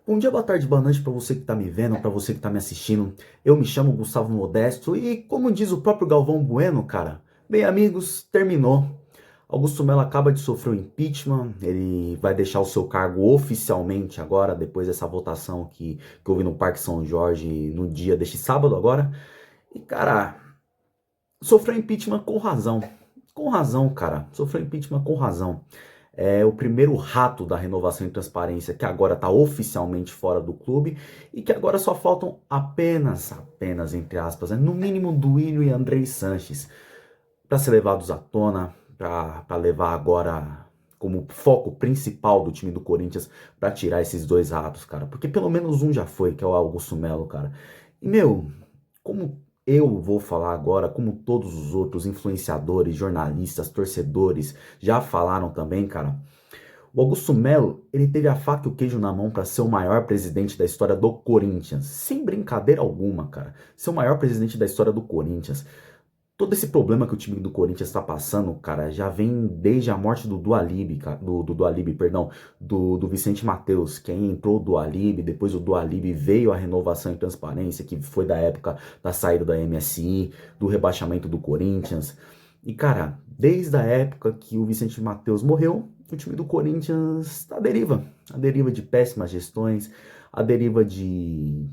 Bom dia, boa tarde, boa noite para você que está me vendo, para você que está me assistindo. Eu me chamo Gustavo Modesto e, como diz o próprio Galvão Bueno, cara, bem amigos, terminou. Augusto Melo acaba de sofrer o impeachment, ele vai deixar o seu cargo oficialmente agora, depois dessa votação que houve no Parque São Jorge no dia deste sábado agora. E, cara, sofreu impeachment com razão. Com razão, cara. Sofreu impeachment com razão. É o primeiro rato da renovação e transparência que agora está oficialmente fora do clube e que agora só faltam apenas, entre aspas, né, no mínimo Duílio e Andrei Sanches para ser levados à tona, para levar agora como foco principal do time do Corinthians para tirar esses dois ratos, cara. Porque pelo menos um já foi, que é o Augusto Melo, cara. E, meu, como eu vou falar agora, como todos os outros influenciadores, jornalistas, torcedores já falaram também, cara, o Augusto Melo, ele teve a faca e o queijo na mão para ser o maior presidente da história do Corinthians. Sem brincadeira alguma, cara. Ser o maior presidente da história do Corinthians. Todo esse problema que o time do Corinthians está passando, cara, já vem desde a morte do Dualib, do Dualib, perdão, do Vicente Mateus, que aí entrou o Dualib, depois o Dualib veio a renovação e transparência, que foi da época da saída da MSI, do rebaixamento do Corinthians. E, cara, desde a época que o Vicente Mateus morreu, o time do Corinthians está à deriva de péssimas gestões, à deriva de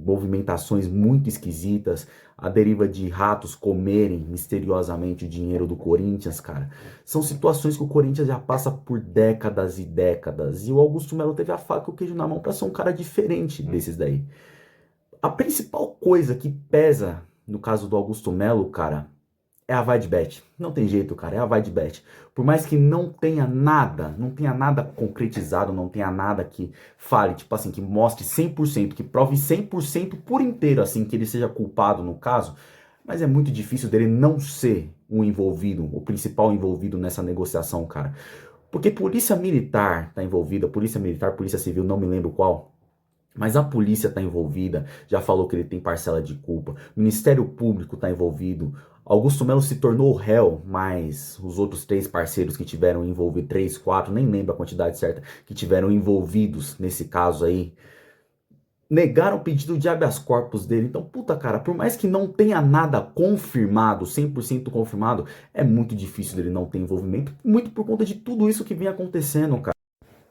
movimentações muito esquisitas, à deriva de ratos comerem misteriosamente o dinheiro do Corinthians, cara. São situações que o Corinthians já passa por décadas e décadas, e o Augusto Melo teve a faca e o queijo na mão para ser um cara diferente desses daí. A principal coisa que pesa no caso do Augusto Melo, cara, é a vai de bet. Não tem jeito, cara, é a vai de bet. Por mais que não tenha nada concretizado, não tenha nada que fale, tipo assim, que mostre 100%, que prove 100% por inteiro, assim, que ele seja culpado no caso, mas é muito difícil dele não ser o envolvido, o principal envolvido nessa negociação, cara. Porque polícia militar tá envolvida, polícia militar, polícia civil, não me lembro qual, mas a polícia está envolvida, já falou que ele tem parcela de culpa. O Ministério Público está envolvido. Augusto Melo se tornou réu, mas os outros três parceiros que tiveram envolvidos, três, quatro, nem lembro a quantidade certa, que tiveram envolvidos nesse caso aí, negaram o pedido de habeas corpus dele. Então, puta cara, por mais que não tenha nada confirmado, 100% confirmado, é muito difícil dele não ter envolvimento, muito por conta de tudo isso que vem acontecendo, cara.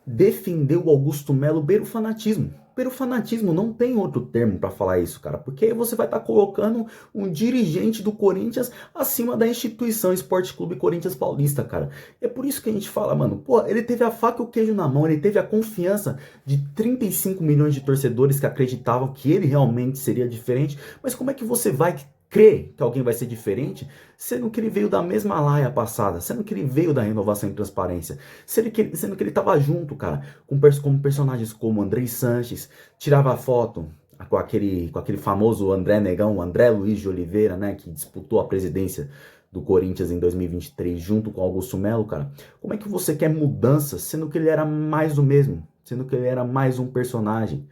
Defender o Augusto Melo beira o fanatismo. Beira o fanatismo, não tem outro termo para falar isso, cara. Porque aí você vai estar colocando um dirigente do Corinthians acima da instituição Esporte Clube Corinthians Paulista, cara. É por isso que a gente fala, mano, pô, ele teve a faca e o queijo na mão, ele teve a confiança de 35 milhões de torcedores que acreditavam que ele realmente seria diferente. Mas como é que você vai crer que alguém vai ser diferente, sendo que ele veio da mesma laia passada, sendo que ele veio da renovação e transparência, sendo que ele estava junto, cara, com personagens como Andrei Sanches, tirava foto com aquele famoso André Negão, André Luiz de Oliveira, né, que disputou a presidência do Corinthians em 2023 junto com Augusto Melo, cara. Como é que você quer mudança, sendo que ele era mais do mesmo, sendo que ele era mais um personagem?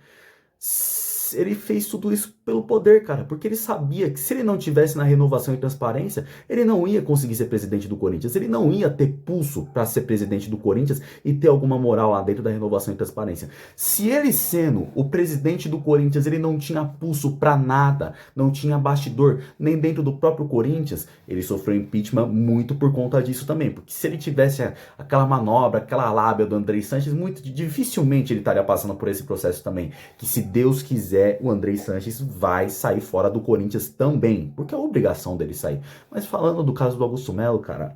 Ele fez tudo isso pelo poder, cara, porque ele sabia que se ele não tivesse na renovação e transparência, ele não ia conseguir ser presidente do Corinthians, ele não ia ter pulso para ser presidente do Corinthians e ter alguma moral lá dentro da renovação e transparência. Se ele sendo o presidente do Corinthians, ele não tinha pulso para nada, não tinha bastidor, nem dentro do próprio Corinthians, ele sofreu impeachment muito por conta disso também, porque se ele tivesse aquela manobra, aquela lábia do Andrei Sanches, muito dificilmente ele estaria passando por esse processo também, que se Deus quiser, o Andrei Sanches vai sair fora do Corinthians também, porque é a obrigação dele sair. Mas falando do caso do Augusto Melo, cara,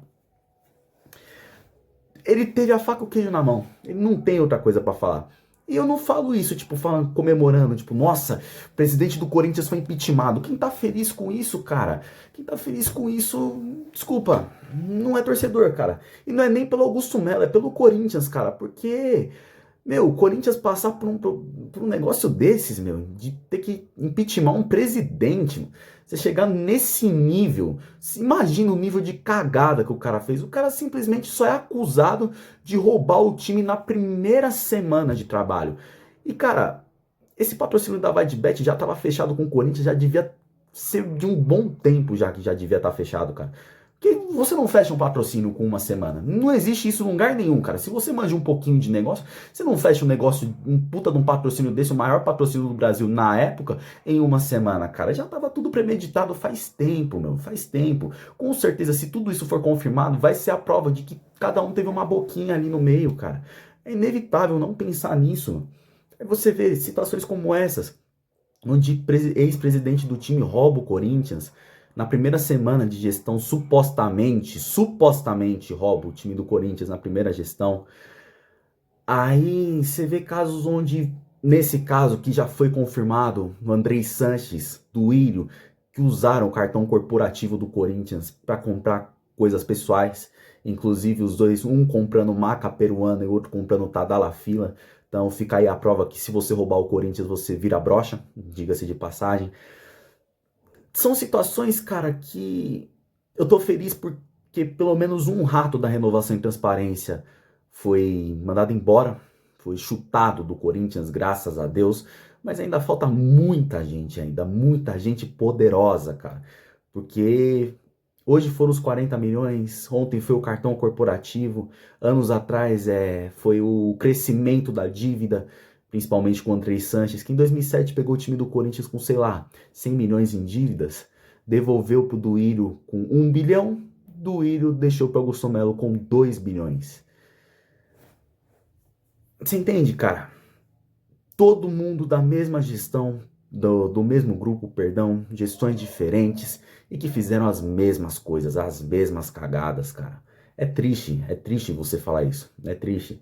ele teve a faca e o queijo na mão. Ele não tem outra coisa pra falar. E eu não falo isso, tipo, falando, comemorando, tipo, nossa, o presidente do Corinthians foi impeachmentado. Quem tá feliz com isso, cara? Quem tá feliz com isso, desculpa, não é torcedor, cara. E não é nem pelo Augusto Melo, é pelo Corinthians, cara, porque meu, o Corinthians passar por um negócio desses, meu, de ter que impeachment um presidente, você chegar nesse nível, imagina o nível de cagada que o cara fez. O cara simplesmente só é acusado de roubar o time na primeira semana de trabalho. E, cara, esse patrocínio da VaiDebet já estava fechado com o Corinthians, já devia ser de um bom tempo já que já devia estar fechado, cara. Porque você não fecha um patrocínio com uma semana. Não existe isso em lugar nenhum, cara. Se você manja um pouquinho de negócio, você não fecha um negócio, um puta de um patrocínio desse, o maior patrocínio do Brasil na época, em uma semana, cara. Já tava tudo premeditado faz tempo, meu. Faz tempo. Com certeza, se tudo isso for confirmado, vai ser a prova de que cada um teve uma boquinha ali no meio, cara. É inevitável não pensar nisso. Aí você vê situações como essas, onde ex-presidente do time rouba o Corinthians, na primeira semana de gestão, supostamente rouba o time do Corinthians na primeira gestão. Aí você vê casos onde, nesse caso que já foi confirmado, o Andrei Sanches, do Ilho, que usaram o cartão corporativo do Corinthians para comprar coisas pessoais, inclusive os dois, um comprando maca peruana e outro comprando Tadalafila. Então fica aí a prova que se você roubar o Corinthians, você vira broxa, diga-se de passagem. São situações, cara, que eu tô feliz porque pelo menos um rato da Renovação e Transparência foi mandado embora, foi chutado do Corinthians, graças a Deus, mas ainda falta muita gente poderosa, cara, porque hoje foram os 40 milhões, ontem foi o cartão corporativo, anos atrás foi o crescimento da dívida, principalmente com o Andrei Sanches, que em 2007 pegou o time do Corinthians com, sei lá, 100 milhões em dívidas, devolveu pro Duílio com 1 bilhão, Duílio deixou para Augusto Melo com 2 bilhões. Você entende, cara? Todo mundo da mesma gestão, do mesmo grupo, perdão, gestões diferentes e que fizeram as mesmas coisas, as mesmas cagadas, cara. É triste você falar isso, é triste.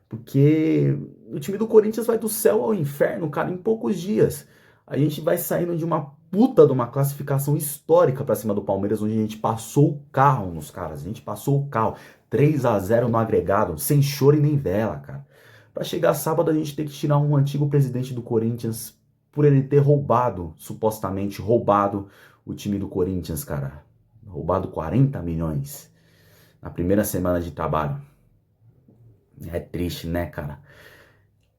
Porque o time do Corinthians vai do céu ao inferno, cara, em poucos dias. A gente vai saindo de uma puta de uma classificação histórica pra cima do Palmeiras, onde a gente passou o carro nos caras. A gente passou o carro. 3-0 no agregado, sem choro e nem vela, cara. Pra chegar sábado, a gente tem que tirar um antigo presidente do Corinthians por ele ter roubado, supostamente roubado, o time do Corinthians, cara. Roubado 40 milhões na primeira semana de trabalho. É triste, né, cara?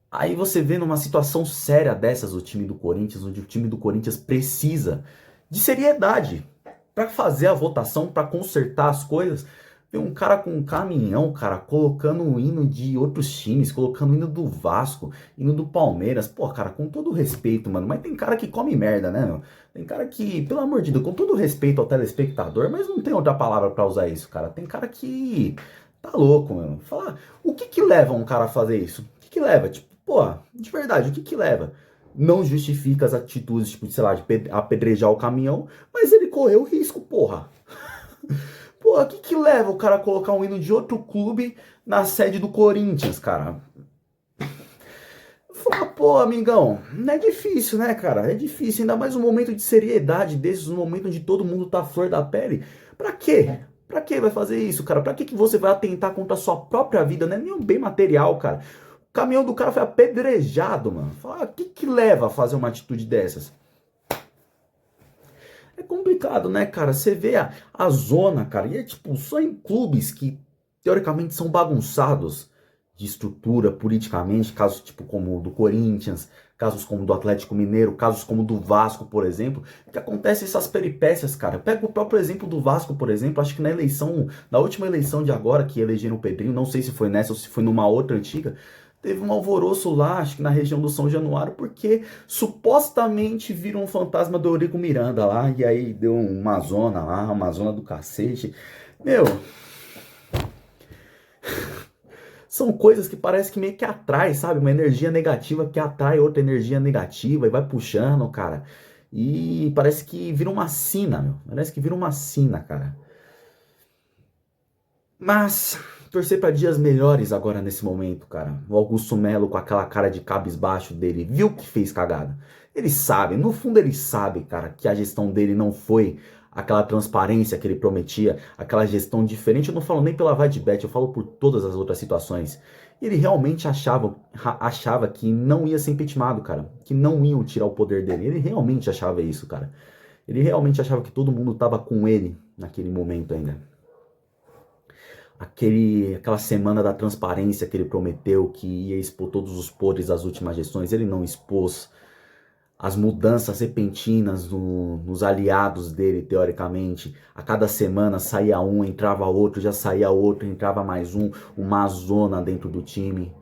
Aí você vê numa situação séria dessas o time do Corinthians, onde o time do Corinthians precisa de seriedade para fazer a votação, para consertar as coisas. Tem um cara com um caminhão, cara, colocando o hino de outros times, colocando o hino do Vasco, hino do Palmeiras. Pô, cara, com todo respeito, mano, mas tem cara que come merda, né, meu? Tem cara que, pelo amor de Deus, com todo respeito ao telespectador, mas não tem outra palavra para usar isso, cara. Tem cara que tá louco, meu. Fala, o que que leva um cara a fazer isso? O que que leva? Tipo, pô, de verdade, o que que leva? Não justifica as atitudes, tipo, sei lá, de apedrejar o caminhão, mas ele correu risco, porra. Pô, o que que leva o cara a colocar um hino de outro clube na sede do Corinthians, cara? Fala, pô, amigão, não é difícil, né, cara? É difícil, ainda mais um momento de seriedade desses, um momento onde todo mundo tá à flor da pele. Pra quê? Pra que vai fazer isso, cara? Pra que você vai atentar contra a sua própria vida? Não é nem um bem material, cara. O caminhão do cara foi apedrejado, mano. Fala, o que que leva a fazer uma atitude dessas? É complicado, né, cara? Você vê a zona, cara, e é tipo, só em clubes que teoricamente são bagunçados de estrutura politicamente, casos tipo como o do Corinthians, casos como do Atlético Mineiro, casos como do Vasco, por exemplo, que acontecem essas peripécias, cara. Pega o próprio exemplo do Vasco, por exemplo, acho que na eleição, na última eleição de agora, que elegeram o Pedrinho, não sei se foi nessa ou se foi numa outra antiga, teve um alvoroço lá, acho que na região do São Januário, porque supostamente viram um fantasma do Eurico Miranda lá, e aí deu uma zona lá, uma zona do cacete. Meu, são coisas que parece que meio que atrai, sabe? Uma energia negativa que atrai outra energia negativa e vai puxando, cara. E parece que vira uma sina, meu. Parece que vira uma sina, cara. Mas torcer para dias melhores agora nesse momento, cara. O Augusto Melo com aquela cara de cabisbaixo dele, viu que fez cagada. Ele sabe, no fundo ele sabe, cara, que a gestão dele não foi aquela transparência que ele prometia, aquela gestão diferente. Eu não falo nem pela Vadebet, eu falo por todas as outras situações. Ele realmente achava que não ia ser impeachmentado, cara, que não iam tirar o poder dele. Ele realmente achava isso, cara. Ele realmente achava que todo mundo tava com ele naquele momento ainda. Aquela semana da transparência que ele prometeu que ia expor todos os podres das últimas gestões, ele não expôs. as mudanças repentinas nos aliados dele, teoricamente. A cada semana saía um, entrava outro, já saía outro, entrava mais um, uma zona dentro do time.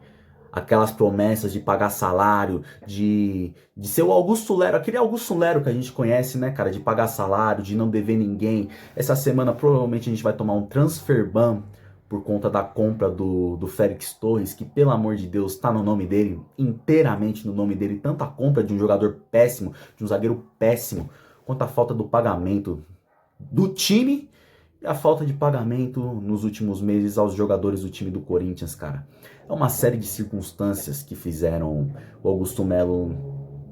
Aquelas promessas de pagar salário, de ser o Augusto Lero, aquele Augusto Lero que a gente conhece, né, cara, de pagar salário, de não dever ninguém. Essa semana provavelmente a gente vai tomar um transfer ban por conta da compra do Félix Torres, que pelo amor de Deus tá no nome dele, inteiramente no nome dele, tanto a compra de um jogador péssimo, de um zagueiro péssimo, quanto a falta do pagamento do time e a falta de pagamento nos últimos meses aos jogadores do time do Corinthians, cara. É uma série de circunstâncias que fizeram o Augusto Melo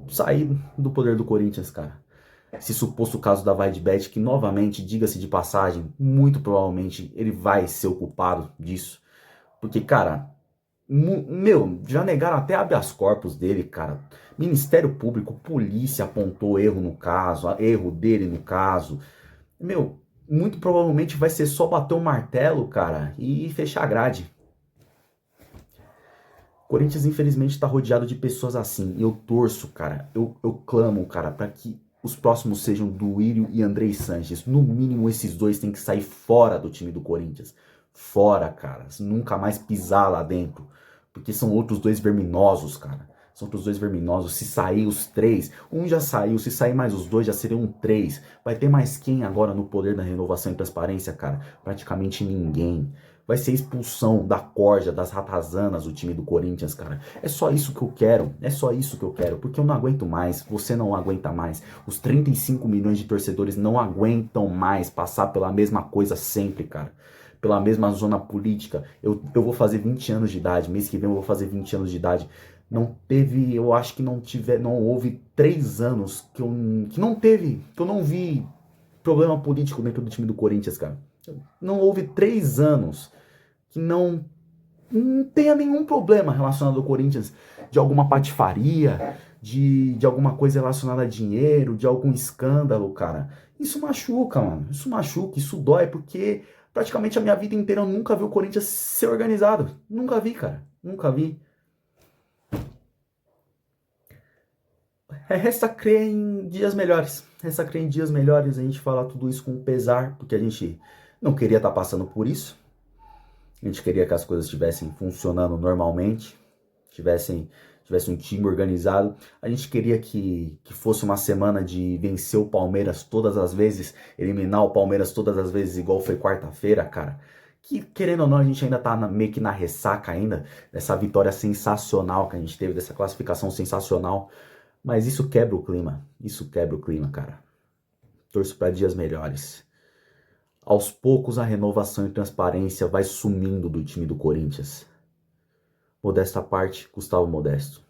sair do poder do Corinthians, cara. Se suposto o caso da Vaidbet, que novamente, diga-se de passagem, muito provavelmente ele vai ser o culpado disso. Porque, cara, meu, já negaram até habeas corpus dele, cara. Ministério Público, polícia apontou erro no caso, erro dele no caso. Meu, muito provavelmente vai ser só bater o martelo, cara, e fechar a grade. Corinthians, infelizmente, está rodeado de pessoas assim. E eu torço, cara, eu clamo, cara, para que os próximos sejam Duílio e Andrei Sanches. No mínimo, esses dois têm que sair fora do time do Corinthians. Fora, cara. Nunca mais pisar lá dentro. Porque são outros dois verminosos, cara. São outros dois verminosos. Se sair os três, um já saiu. Se sair mais os dois, já seriam três. Vai ter mais quem agora no poder da renovação e transparência, cara? Praticamente ninguém. Vai ser expulsão da corja, das ratazanas, o time do Corinthians, cara. É só isso que eu quero. É só isso que eu quero. Porque eu não aguento mais. Você não aguenta mais. Os 35 milhões de torcedores não aguentam mais passar pela mesma coisa sempre, cara. Pela mesma zona política. Eu vou fazer 20 anos de idade. Mês que vem eu vou fazer 20 anos de idade. Não teve, eu acho que não houve 3 anos que eu não vi problema político dentro do time do Corinthians, cara. Não houve 3 anos que não tenha nenhum problema relacionado ao Corinthians, de alguma patifaria, de alguma coisa relacionada a dinheiro, de algum escândalo, cara. Isso machuca, mano. Isso machuca, isso dói, porque praticamente a minha vida inteira eu nunca vi o Corinthians ser organizado. Nunca vi, cara. Nunca vi. Resta crer em dias melhores. Resta crer em dias melhores. A gente fala tudo isso com pesar, porque a gente não queria estar passando por isso. A gente queria que as coisas estivessem funcionando normalmente, tivesse um time organizado. A gente queria que fosse uma semana de vencer o Palmeiras todas as vezes, eliminar o Palmeiras todas as vezes, igual foi quarta-feira, cara. Que, querendo ou não, a gente ainda tá meio que na ressaca ainda, dessa vitória sensacional que a gente teve, dessa classificação sensacional. Mas isso quebra o clima. Isso quebra o clima, cara. Torço para dias melhores. Aos poucos a renovação e transparência vai sumindo do time do Corinthians. Modesta parte, Gustavo Modesto.